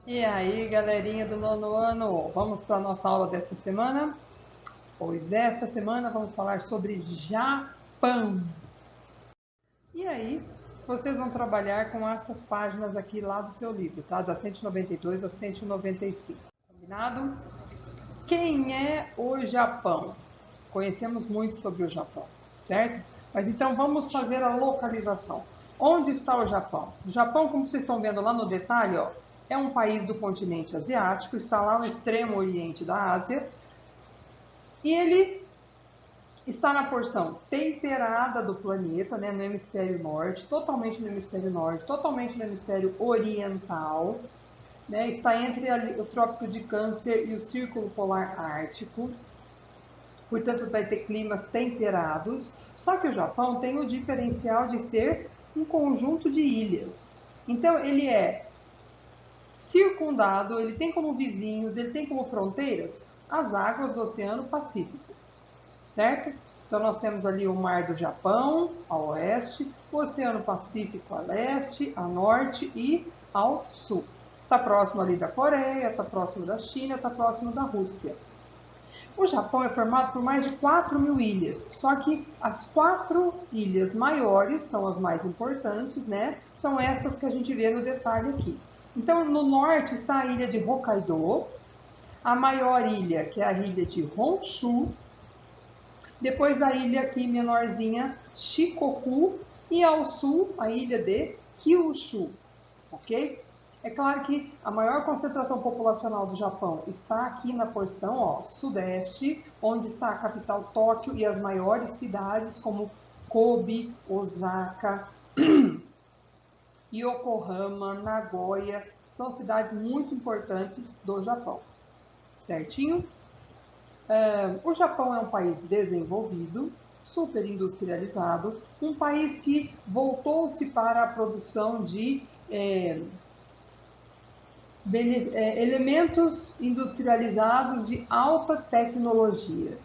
E aí, galerinha do nono ano, vamos para a nossa aula desta semana? Pois esta semana vamos falar sobre Japão. E aí, vocês vão trabalhar com estas páginas aqui lá do seu livro, tá? Da 192 a 195. Combinado? Quem é o Japão? Conhecemos muito sobre o Japão, certo? Mas então vamos fazer a localização. Onde está o Japão? O Japão, como vocês estão vendo lá no detalhe, ó, é um país do continente asiático, está lá no extremo oriente da Ásia, e ele está na porção temperada do planeta, né, no hemisfério norte, totalmente no hemisfério norte, totalmente no hemisfério oriental, né, está entre o Trópico de Câncer e o Círculo Polar Ártico, portanto vai ter climas temperados. Só que o Japão tem o diferencial de ser um conjunto de ilhas. Então ele é circundado, ele tem como vizinhos, ele tem como fronteiras as águas do Oceano Pacífico, certo? Então nós temos ali o Mar do Japão a oeste, o Oceano Pacífico a leste, a norte e ao sul. Está próximo ali da Coreia, está próximo da China, está próximo da Rússia. O Japão é formado por mais de 4.000 ilhas, só que as 4 ilhas maiores são as mais importantes, né? São estas que a gente vê no detalhe aqui. Então, no norte está a ilha de Hokkaido, a maior ilha, que é a ilha de Honshu, depois a ilha aqui menorzinha, Shikoku, e ao sul a ilha de Kyushu, ok? É claro que a maior concentração populacional do Japão está aqui na porção ó, sudeste, onde está a capital Tóquio e as maiores cidades como Kobe, Osaka, Yokohama, Nagoya, são cidades muito importantes do Japão, certinho? O Japão é um país desenvolvido, super industrializado, um país que voltou-se para a produção de elementos industrializados de alta tecnologia.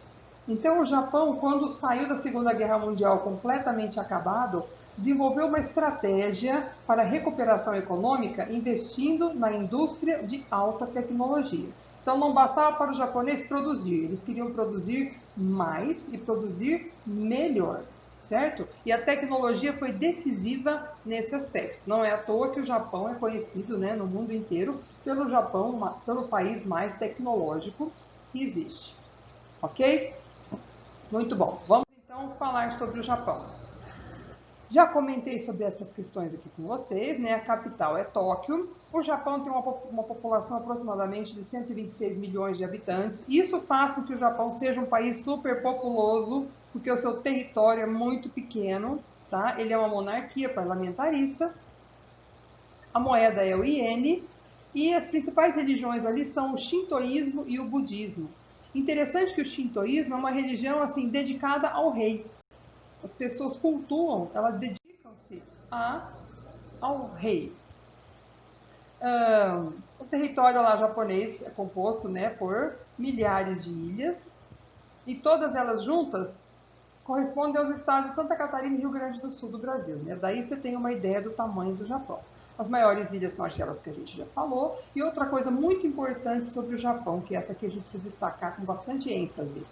Então, o Japão, quando saiu da Segunda Guerra Mundial completamente acabado, desenvolveu uma estratégia para a recuperação econômica investindo na indústria de alta tecnologia. Então, não bastava para os japoneses produzir, eles queriam produzir mais e produzir melhor, certo? E a tecnologia foi decisiva nesse aspecto. Não é à toa que o Japão é conhecido, né, no mundo inteiro pelo país mais tecnológico que existe. Ok? Muito bom. Vamos então falar sobre o Japão. Já comentei sobre essas questões aqui com vocês, né? A capital é Tóquio. O Japão tem uma população aproximadamente de 126 milhões de habitantes. Isso faz com que o Japão seja um país super populoso, porque o seu território é muito pequeno, tá? Ele é uma monarquia parlamentarista. A moeda é o iene e as principais religiões ali são o shintoísmo e o budismo. Interessante que o shintoísmo é uma religião assim dedicada ao rei. As pessoas cultuam, elas dedicam-se ao rei. O território lá japonês é composto, né, por milhares de ilhas e todas elas juntas correspondem aos estados de Santa Catarina e Rio Grande do Sul do Brasil. Né? Daí você tem uma ideia do tamanho do Japão. As maiores ilhas são aquelas que a gente já falou. E outra coisa muito importante sobre o Japão, que essa aqui a gente precisa destacar com bastante ênfase.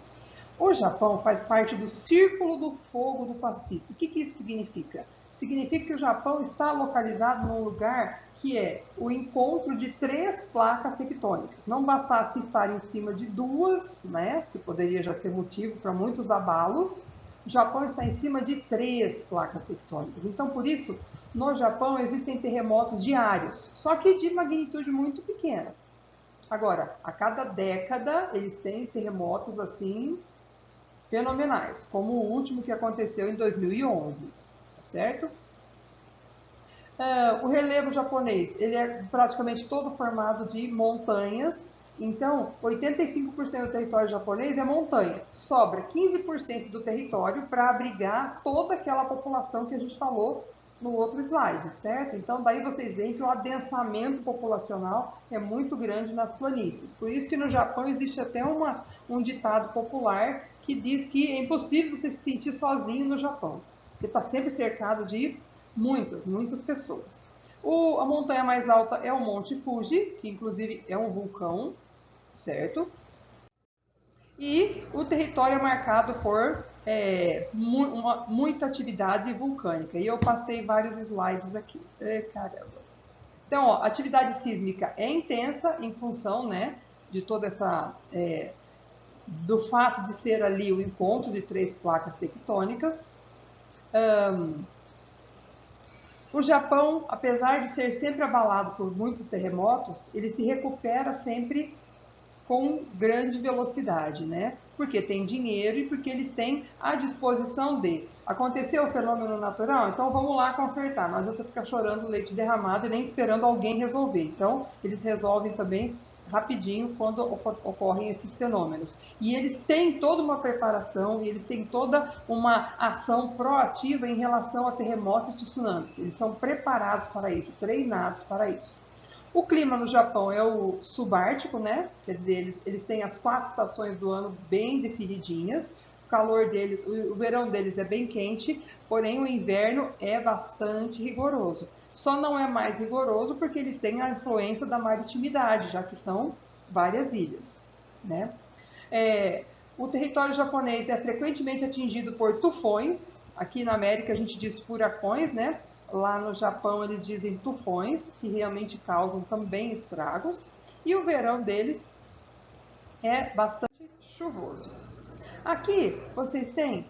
O Japão faz parte do Círculo do Fogo do Pacífico. O que isso significa? Significa que o Japão está localizado num lugar que é o encontro de 3 placas tectônicas. Não bastasse estar em cima de 2, né, que poderia já ser motivo para muitos abalos, o Japão está em cima de 3 placas tectônicas. Então, por isso, no Japão existem terremotos diários, só que de magnitude muito pequena. Agora, a cada década, eles têm terremotos assim fenomenais, como o último que aconteceu em 2011, tá certo? O relevo japonês, ele é praticamente todo formado de montanhas, então 85% do território japonês é montanha. Sobra 15% do território para abrigar toda aquela população que a gente falou no outro slide, certo? Então daí vocês veem que o adensamento populacional é muito grande nas planícies. Por isso que no Japão existe até um ditado popular que diz que é impossível você se sentir sozinho no Japão, porque está sempre cercado de muitas pessoas. A montanha mais alta é o Monte Fuji, que inclusive é um vulcão, certo? E o território é marcado por muita atividade vulcânica. E eu passei vários slides aqui. Caramba. Então, ó, a atividade sísmica é intensa em função, né, de toda essa do fato de ser ali o encontro de 3 placas tectônicas. O Japão, apesar de ser sempre abalado por muitos terremotos, ele se recupera sempre com grande velocidade, né? Porque tem dinheiro e porque eles têm a disposição de. Aconteceu o fenômeno natural? Então vamos lá consertar. Não adianta ficar chorando leite derramado e nem esperando alguém resolver. Então eles resolvem também rapidinho quando ocorrem esses fenômenos. E eles têm toda uma preparação, e eles têm toda uma ação proativa em relação a terremotos e tsunamis. Eles são preparados para isso, treinados para isso. O clima no Japão é o subártico, né? Quer dizer, eles têm as 4 estações do ano bem definidinhas. O calor deles, o verão deles é bem quente, porém o inverno é bastante rigoroso. Só não é mais rigoroso porque eles têm a influência da maritimidade, já que são várias ilhas, né? O território japonês é frequentemente atingido por tufões. Aqui na América a gente diz furacões, né? Lá no Japão eles dizem tufões, que realmente causam também estragos. E o verão deles é bastante chuvoso. Aqui vocês têm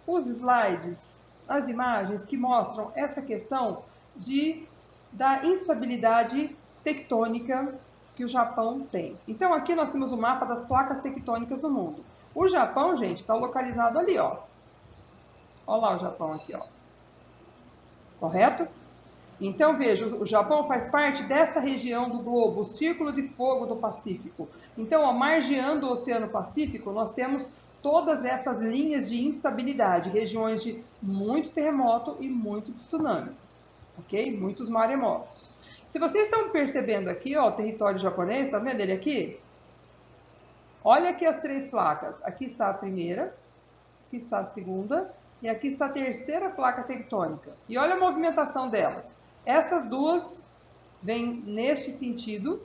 os slides, as imagens que mostram essa questão da instabilidade tectônica que o Japão tem. Então aqui nós temos o mapa das placas tectônicas do mundo. O Japão, gente, está localizado ali, ó. Olha lá o Japão aqui, ó. Correto? Então, veja, o Japão faz parte dessa região do globo, o Círculo de Fogo do Pacífico. Então, ó, margeando o Oceano Pacífico, nós temos todas essas linhas de instabilidade, regiões de muito terremoto e muito tsunami, ok? Muitos maremotos. Se vocês estão percebendo aqui, ó, o território japonês, tá vendo ele aqui? Olha aqui as 3 placas. Aqui está a primeira, aqui está a segunda e aqui está a terceira placa tectônica. E olha a movimentação delas. Essas duas vêm neste sentido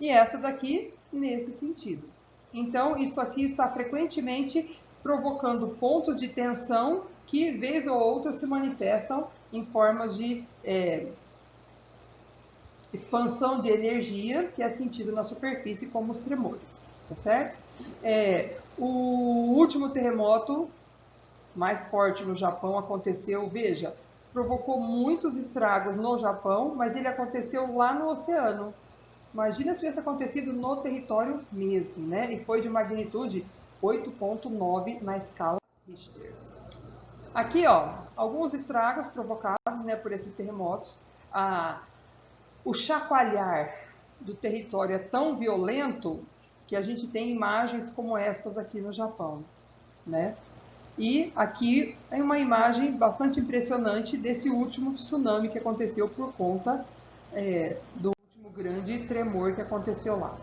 e essa daqui nesse sentido. Então, isso aqui está frequentemente provocando pontos de tensão que, vez ou outra, se manifestam em formas de expansão de energia, que é sentido na superfície como os tremores, tá certo? O último terremoto mais forte no Japão aconteceu, veja, provocou muitos estragos no Japão, mas ele aconteceu lá no oceano. Imagina se tivesse acontecido no território mesmo, né? E foi de magnitude 8,9 na escala Richter. Aqui, ó, alguns estragos provocados, né, por esses terremotos. O chacoalhar do território é tão violento que a gente tem imagens como estas aqui no Japão, né? E aqui é uma imagem bastante impressionante desse último tsunami que aconteceu por conta do último grande tremor que aconteceu lá.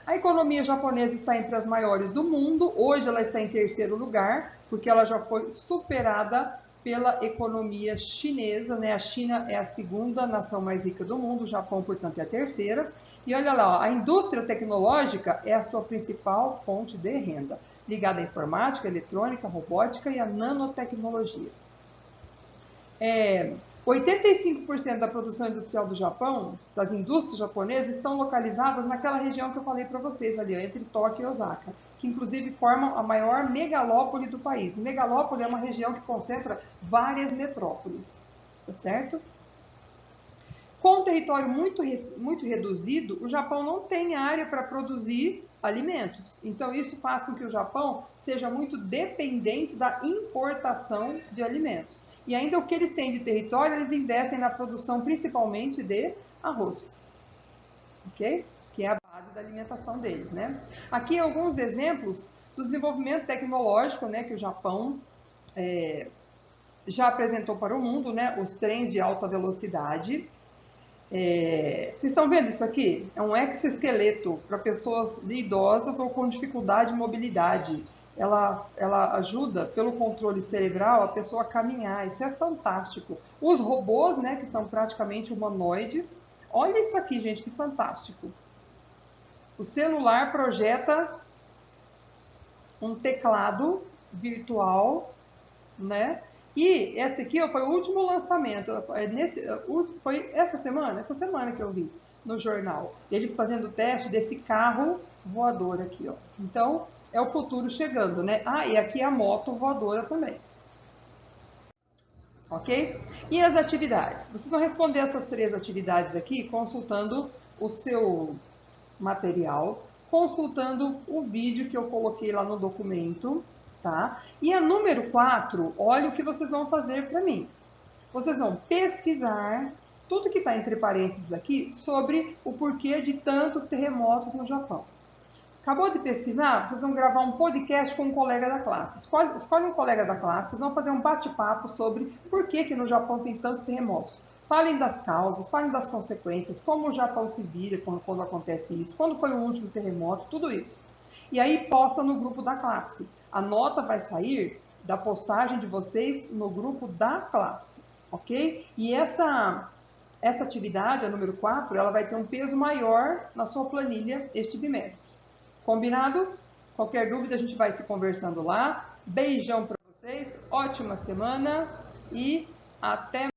A economia japonesa está entre as maiores do mundo. Hoje ela está em terceiro lugar, porque ela já foi superada pela economia chinesa, né? A China é a segunda nação mais rica do mundo, o Japão, portanto, é a terceira. E olha lá, ó, a indústria tecnológica é a sua principal fonte de renda, ligada à informática, eletrônica, robótica e à nanotecnologia. 85% da produção industrial do Japão, das indústrias japonesas, estão localizadas naquela região que eu falei para vocês ali, entre Tóquio e Osaka, que inclusive formam a maior megalópole do país. Megalópole é uma região que concentra várias metrópoles, tá certo? Com um território muito reduzido, o Japão não tem área para produzir alimentos. Então, isso faz com que o Japão seja muito dependente da importação de alimentos. E ainda o que eles têm de território, eles investem na produção principalmente de arroz, ok? Que é a base da alimentação deles, né? Aqui alguns exemplos do desenvolvimento tecnológico, né, que o Japão já apresentou para o mundo, né? Os trens de alta velocidade. Vocês estão vendo isso aqui? É um exoesqueleto para pessoas idosas ou com dificuldade de mobilidade. ela ajuda, pelo controle cerebral, a pessoa a caminhar. Isso é fantástico. Os robôs, né, que são praticamente humanoides, olha isso aqui, gente, que fantástico. O celular projeta um teclado virtual, né? E esse aqui ó, foi o último lançamento, foi essa semana que eu vi no jornal, eles fazendo o teste desse carro voador aqui, ó. Então, é o futuro chegando, né? Ah, e aqui a moto voadora também. Ok? E as atividades? Vocês vão responder essas 3 atividades aqui consultando o seu material, consultando o vídeo que eu coloquei lá no documento, tá? E a número 4, olha o que vocês vão fazer para mim. Vocês vão pesquisar tudo que está entre parênteses aqui sobre o porquê de tantos terremotos no Japão. Acabou de pesquisar? Vocês vão gravar um podcast com um colega da classe. Escolhe um colega da classe, vocês vão fazer um bate-papo sobre por que no Japão tem tantos terremotos. Falem das causas, falem das consequências, como o Japão se vira quando acontece isso, quando foi o último terremoto, tudo isso. E aí posta no grupo da classe. A nota vai sair da postagem de vocês no grupo da classe, ok? E essa atividade, a número 4, ela vai ter um peso maior na sua planilha este bimestre. Combinado? Qualquer dúvida a gente vai se conversando lá. Beijão para vocês, ótima semana e até